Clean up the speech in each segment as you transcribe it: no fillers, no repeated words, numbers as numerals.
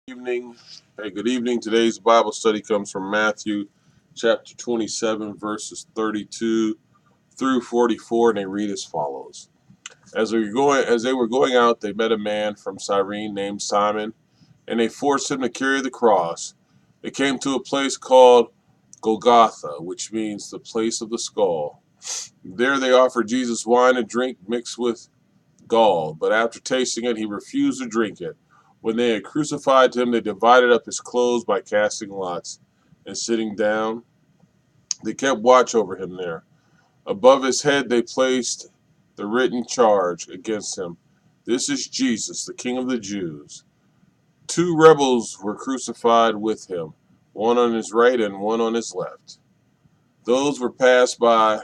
Evening. Hey, good evening. Today's Bible study comes from Matthew chapter 27, verses 32 through 44, and they read as follows. As they were going out, they met a man from Cyrene named Simon, and they forced him to carry the cross. They came to a place called Golgotha, which means the place of the skull. There they offered Jesus wine and drink mixed with gall, but after tasting it, he refused to drink it. When they had crucified him, they divided up his clothes by casting lots, and sitting down, they kept watch over him there. Above his head, they placed the written charge against him: "This is Jesus, the King of the Jews." Two rebels were crucified with him, one on his right and one on his left. Those were passed by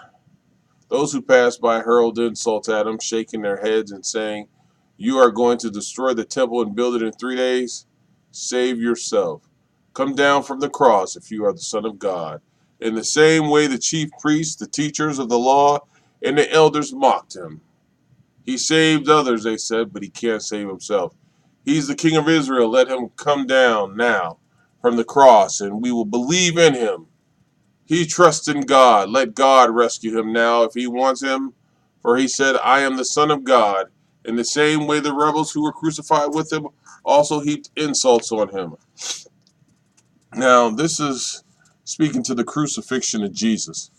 Those who passed by hurled insults at him, shaking their heads and saying, "You are going to destroy the temple and build it in 3 days? Save yourself. Come down from the cross if you are the Son of God." In the same way, the chief priests, the teachers of the law, and the elders mocked him. "He saved others," they said, "but he can't save himself. He's the King of Israel. Let him come down now from the cross, and we will believe in him. He trusts in God. Let God rescue him now if he wants him. For he said, 'I am the Son of God.'" In the same way, the rebels who were crucified with him also heaped insults on him. Now, this is speaking to the crucifixion of Jesus.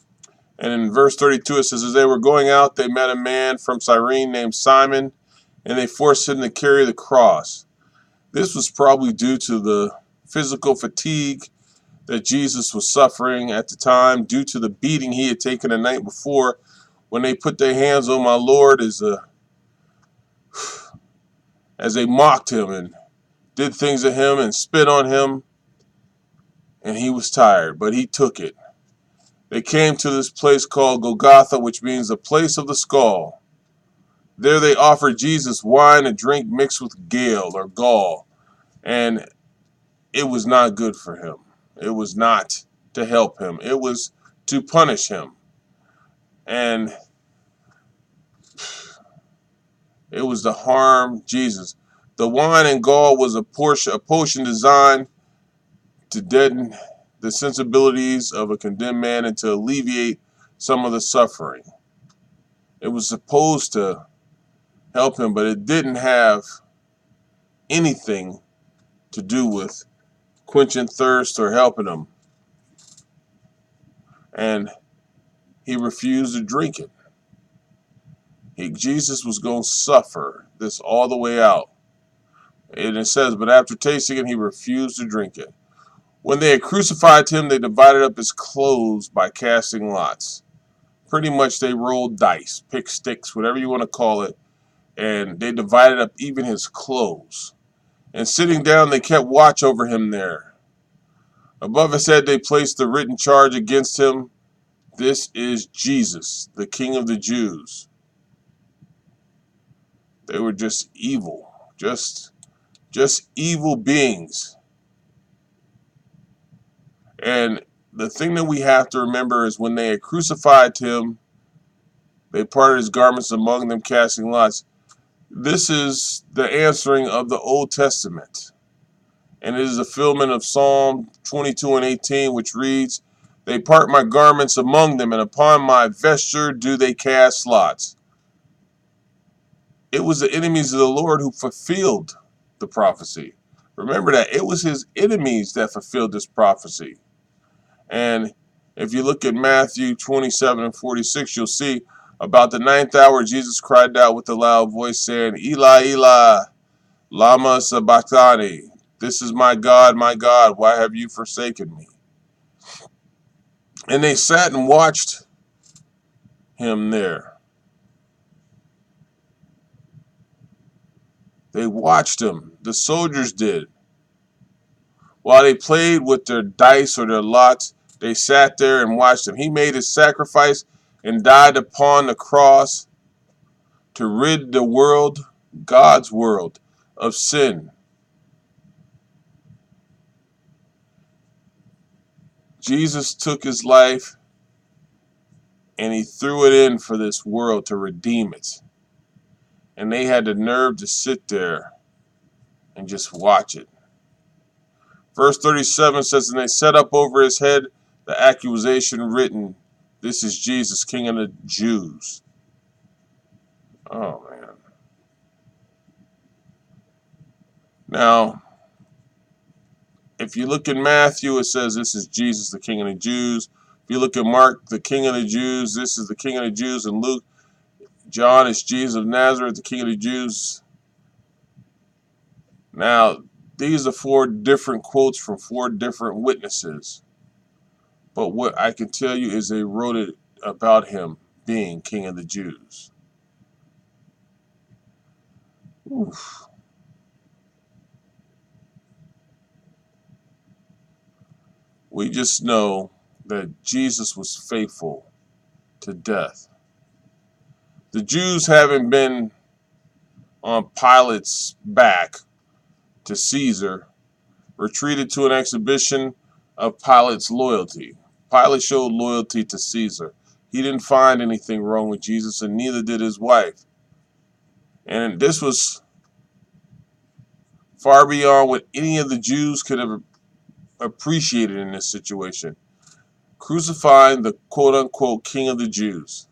And in verse 32, it says, "As they were going out, they met a man from Cyrene named Simon, and they forced him to carry the cross." This was probably due to the physical fatigue that Jesus was suffering at the time due to the beating he had taken the night before when they put their hands on my Lord as they mocked him and did things to him and spit on him, and he was tired, but he took it. They came to this place called Golgotha, which means the place of the skull. There they offered Jesus wine and drink mixed with gall, and it was not good for him. It was not to help him. It was to punish him. And it was to harm Jesus. The wine and gall was a potion designed to deaden the sensibilities of a condemned man and to alleviate some of the suffering. It was supposed to help him, but it didn't have anything to do with quenching thirst or helping him. And he refused to drink it. Jesus was going to suffer this all the way out. And it says, but after tasting it, he refused to drink it. When they had crucified him, they divided up his clothes by casting lots. Pretty much they rolled dice, pick sticks, whatever you want to call it, and they divided up even his clothes. And sitting down, they kept watch over him there. Above his head, they placed the written charge against him: "This is Jesus, the King of the Jews." They were just evil, just evil beings. And the thing that we have to remember is when they had crucified him, they parted his garments among them, casting lots. This is the answering of the Old Testament. And it is a fulfillment of Psalm 22 and 18, which reads, "They part my garments among them, and upon my vesture do they cast lots." It was the enemies of the Lord who fulfilled the prophecy. Remember that. It was his enemies that fulfilled this prophecy. And if you look at Matthew 27 and 46, you'll see about the ninth hour, Jesus cried out with a loud voice, saying, "Eli, Eli, lama sabachthani." "This is my God, why have you forsaken me?" And they sat and watched him there. They watched him. The soldiers did. While they played with their dice or their lots, they sat there and watched him. He made his sacrifice and died upon the cross to rid the world, God's world, of sin. Jesus took his life and he threw it in for this world to redeem it. And they had the nerve to sit there and just watch it. Verse 37 says, and they set up over his head the accusation written, this is Jesus, King of the Jews. Oh, man. Now, if you look in Matthew, it says this is Jesus, the King of the Jews. If you look at Mark, the King of the Jews, this is the King of the Jews. And Luke, John is Jesus of Nazareth, the King of the Jews. Now, these are 4 different quotes from 4 different witnesses. But what I can tell you is they wrote it about him being King of the Jews. Oof. We just know that Jesus was faithful to death. The Jews, having been on Pilate's back to Caesar, retreated to an exhibition of Pilate's loyalty. Pilate showed loyalty to Caesar. He didn't find anything wrong with Jesus, and neither did his wife. And this was far beyond what any of the Jews could have appreciated in this situation. Crucifying the quote-unquote King of the Jews.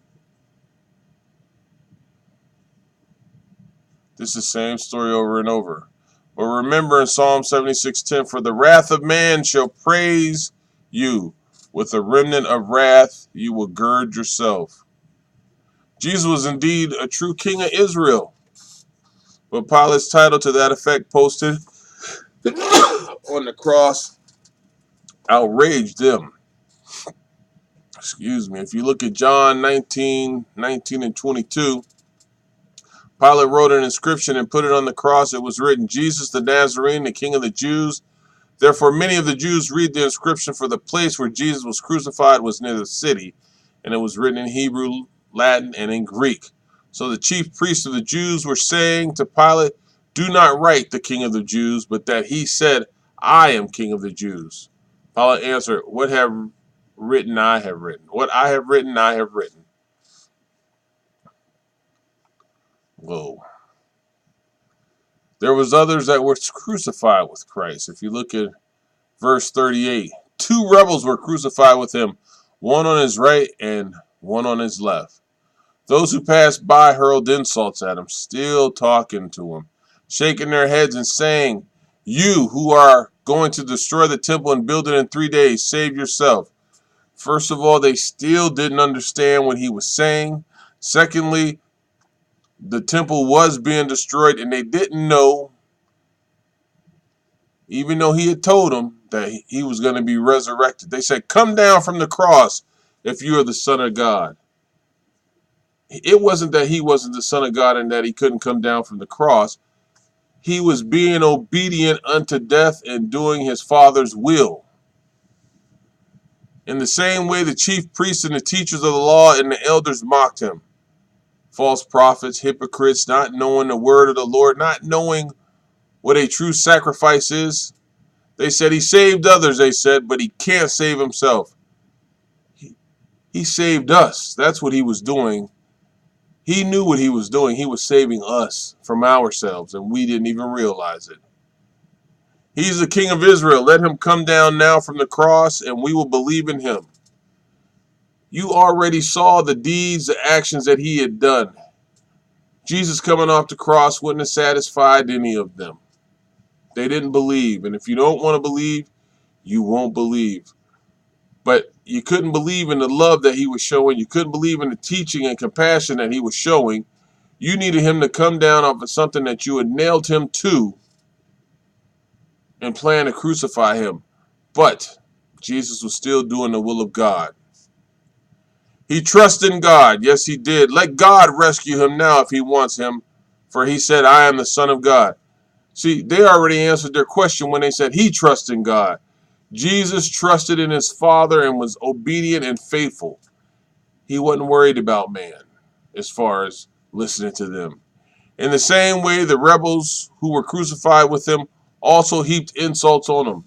This is the same story over and over. But remember in Psalm 76:10, for the wrath of man shall praise you. With a remnant of wrath you will gird yourself. Jesus was indeed a true king of Israel. But Pilate's title to that effect posted on the cross outraged them. Excuse me. If you look at John 19 and 22, Pilate wrote an inscription and put it on the cross. It was written, Jesus the Nazarene, the King of the Jews. Therefore many of the Jews read the inscription, for the place where Jesus was crucified was near the city, and it was written in Hebrew, Latin, and in Greek. So the chief priests of the Jews were saying to Pilate, do not write the King of the Jews, but that he said, I am King of the Jews. Pilate answered, what have written I have written. What I have written, I have written. Whoa. There was others that were crucified with Christ. If you look at verse 38, 2 rebels were crucified with him, one on his right and one on his left. Those who passed by hurled insults at him, still talking to him, shaking their heads and saying, you who are going to destroy the temple and build it in 3 days, save yourself. First of all, they still didn't understand what he was saying. Secondly, the temple was being destroyed and they didn't know, even though he had told them that he was going to be resurrected. They said, come down from the cross if you are the Son of God. It wasn't that he wasn't the Son of God and that he couldn't come down from the cross. He was being obedient unto death and doing his Father's will. In the same way, the chief priests and the teachers of the law and the elders mocked him. False prophets, hypocrites, not knowing the word of the Lord, not knowing what a true sacrifice is. They said he saved others, they said, but he can't save himself. He saved us. That's what he was doing. He knew what he was doing. He was saving us from ourselves, and we didn't even realize it. He's the King of Israel. Let him come down now from the cross, and we will believe in him. You already saw the deeds, the actions that he had done. Jesus coming off the cross wouldn't have satisfied any of them. They didn't believe. And if you don't want to believe, you won't believe. But you couldn't believe in the love that he was showing. You couldn't believe in the teaching and compassion that he was showing. You needed him to come down off of something that you had nailed him to and plan to crucify him. But Jesus was still doing the will of God. He trusted in God. Yes, he did. Let God rescue him now if he wants him. For he said, I am the Son of God. See, they already answered their question when they said he trusted in God. Jesus trusted in his Father and was obedient and faithful. He wasn't worried about man as far as listening to them. In the same way, the rebels who were crucified with him also heaped insults on him.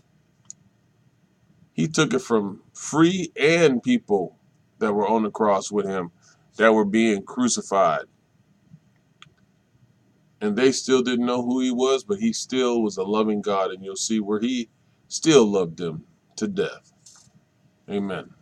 He took it from free and people that were on the cross with him that were being crucified. And they still didn't know who he was, but he still was a loving God. And you'll see where he still loved them to death. Amen.